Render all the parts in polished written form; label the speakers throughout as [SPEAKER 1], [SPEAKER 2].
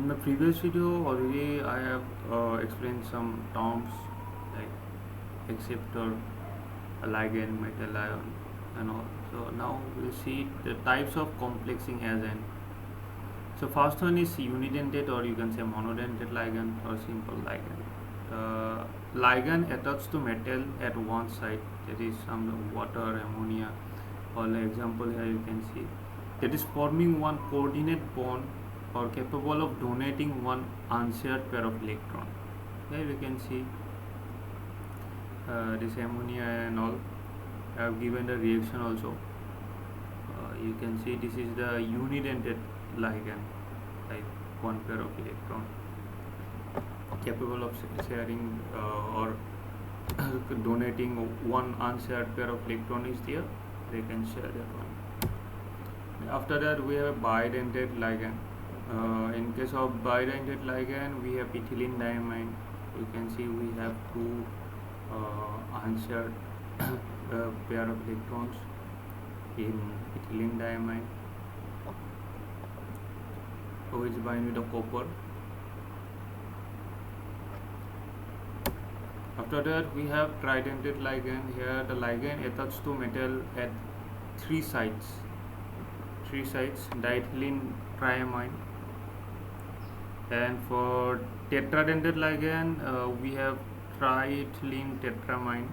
[SPEAKER 1] In the previous video already I have explained some terms like acceptor, a ligand, metal ion and all. So now we'll see the types of complexing agent. So first one is unidentate, or you can say monodentate ligand or simple ligand. Ligand attached to metal at one side, that is some water, ammonia, or the example here you can see, that is forming one coordinate bond or capable of donating one unshared pair of electron. Here you can see this ammonia and all. I have given the reaction also. You can see this is the unidentate ligand, like one pair of electron capable of sharing or donating one unshared pair of electron is there, they can share that one. After that we have bidentate ligand. In case of bidentate ligand we have ethylene diamine. You can see we have two unshared pair of electrons in ethylene diamine which bind with the copper. After that we have tridentate ligand. Here the ligand attached to metal at three sites, diethylene triamine. And for tetradentate ligand we have triethylene tetramine.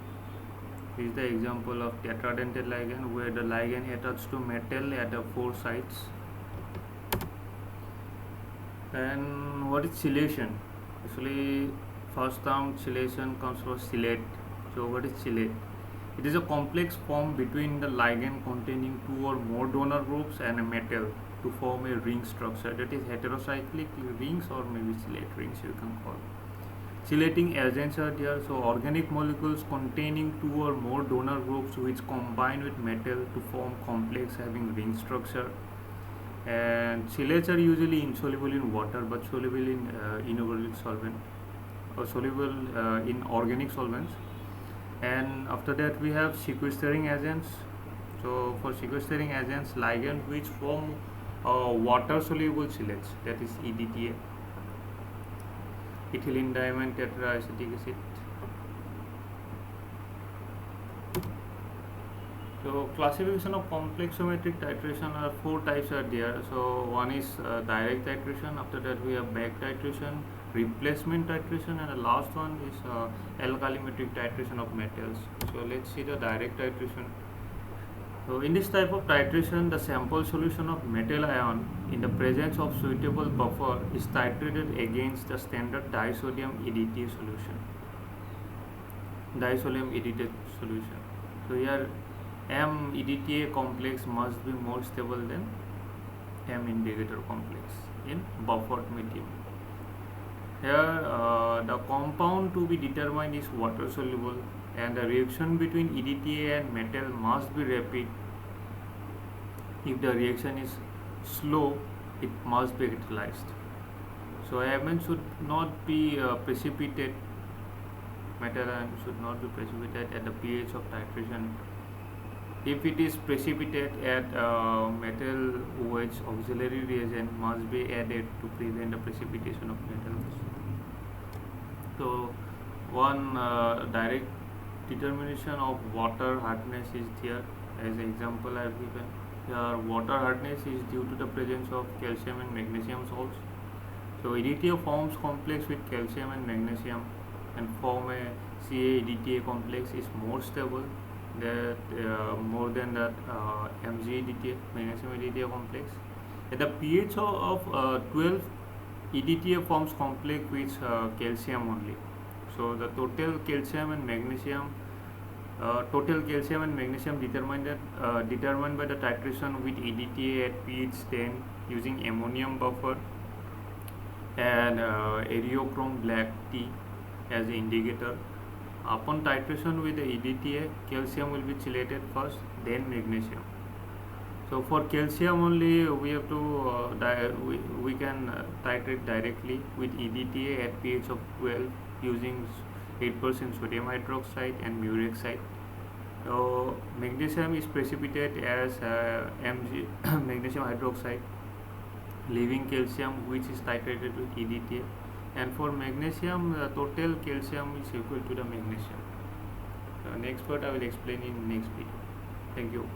[SPEAKER 1] This is the example of tetradentate ligand, where the ligand attached to metal at the four sites. And what is chelation? Actually, first term chelation comes from chelate. So what is chelate? It is a complex formed between the ligand containing two or more donor groups and a metal to form a ring structure, that is heterocyclic rings or maybe chelate rings you can call. Chelating agents are there, so organic molecules containing two or more donor groups which combine with metal to form complex having ring structure. And chelates are usually insoluble in water but soluble in inorganic solvent, or soluble in organic solvents. And after that we have sequestering agents. So for sequestering agents, ligand which form water soluble chelates, that is EDTA, ethylene diamine tetraacetic acid. So classification of complexometric titration are four types are there. So one is direct titration. After that we have back titration, replacement titration, and the last one is alkalimetric titration of metals. So let's see the direct titration. So in this type of titration, the sample solution of metal ion in the presence of suitable buffer is titrated against the standard disodium EDTA solution. So here M EDTA complex must be more stable than M indicator complex in buffered medium. Here the compound to be determined is water soluble, and the reaction between EDTA and metal must be rapid. If the reaction is slow, it must be catalyzed. So Mn should not be precipitate. Metal ion should not be precipitate at the pH of titration. If it is precipitate at metal OH, auxiliary reagent must be added to prevent the precipitation of metals. So one direct determination of water hardness is there. As example I have given here, water hardness is due to the presence of calcium and magnesium salts. So EDTA forms complex with calcium and magnesium and form a Ca-EDTA complex is more stable that more than that Mg-EDTA, magnesium EDTA complex. At the pH of 12, EDTA forms complex with calcium only. So the total calcium and magnesium determined by the titration with EDTA at pH 10 using ammonium buffer and areochrome black tea as the indicator. Upon titration with the EDTA, calcium will be chelated first, then magnesium. So for calcium only, we have to we can titrate directly with EDTA at pH of 12 using 8% sodium hydroxide and murexide. So magnesium is precipitate as Mg magnesium hydroxide leaving calcium which is titrated with EDTA. And for magnesium, the total calcium is equal to the magnesium. Next part I will explain in next video. Thank you.